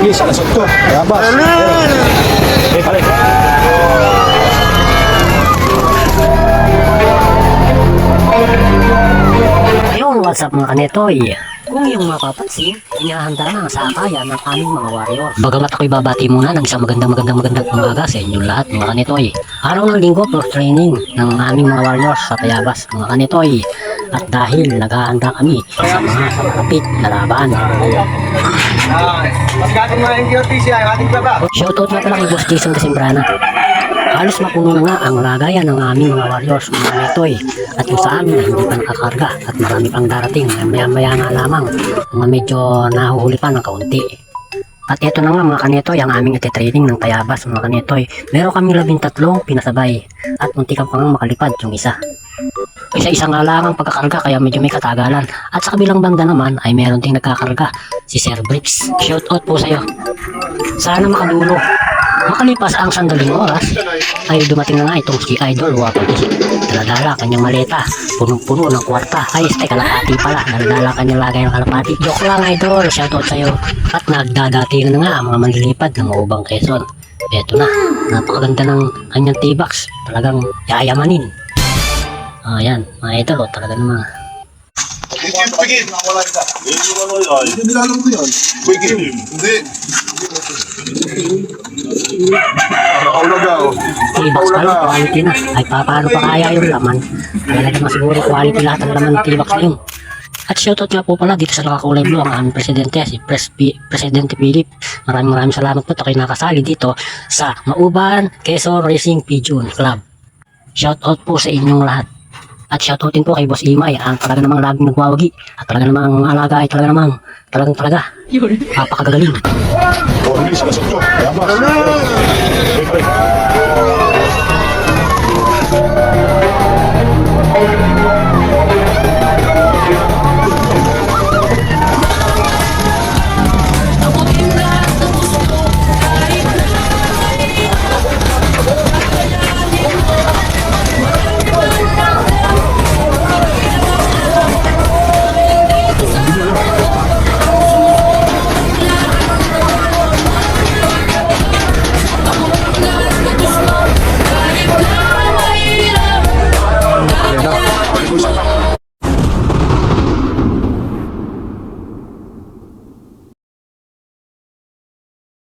Polis, alas 8. Labas. Balik. Ayun, what's up mga kanetoy? Kung iyong mapapansin, inahanda na ang sakayan ng aming mga warrior. Bagamat ako'y babati muna ng isang magandang umaga sa inyong lahat mga kanetoy. Araw ng linggo for training ng aming mga warriors sa Tayabas mga kanetoy. At dahil naghahanda kami sa mga malapit na laban. Shoutout na pala kay Boss Jason Casimbrana. Halos mapuno na nga ang lagayan ng aming mga warriors mga kanetoy. At yung sa amin na hindi pa nakakarga at marami pang darating, maya nga lamang mga medyo nahuhuli pa ng kaunti. At ito na nga mga kanetoy ang aming iti-training ng Tayabas mga kanetoy. Meron kami 13 pinasabay at munti ka pa nga makalipad yung isa. Isa-isa nga lang ang pagkakarga kaya medyo may katagalan. At sa kabilang banda naman ay meron ding nagkakarga si Sir Bricks. Shoutout po sa'yo. Sana makadulo. Makalipas ang sandaling oras ay dumating na nga itong si Idol Wapati. Daladala kanyang maleta, punong-puno ng kwarta. Ay, kalahati pala, daladala kanyang lagay ng kalapati. Joke lang Idol, shoutout sa'yo. At nagdadating na nga ang mga manlilipad ng Maubang Quezon. Eto na, napakaganda ng kanyang T-Box, talagang yayamanin. Ayan, mga Idol, talaga naman. Pigil! Hindi nilalang ko yan. Pigil! Hindi. T-Box pala, quality na. Ay, paano pa kaya yung laman? Talaga naman siguro quality lahat ang laman ng T-Box na yun. At shoutout nga po pala dito sa nakakulay blue ang aming presidente, si Presidente Philip. Maraming salamat po at ako'y nakasali dito sa Mauban Quezon Racing Pigeon Club. Shoutout po sa inyong lahat. At shoutoutin po kay Boss Imay, ang talaga namang laging nagwawagi. At talaga namang alaga ay talaga napakagagaling. Polis, alas 8. Labas. Balik.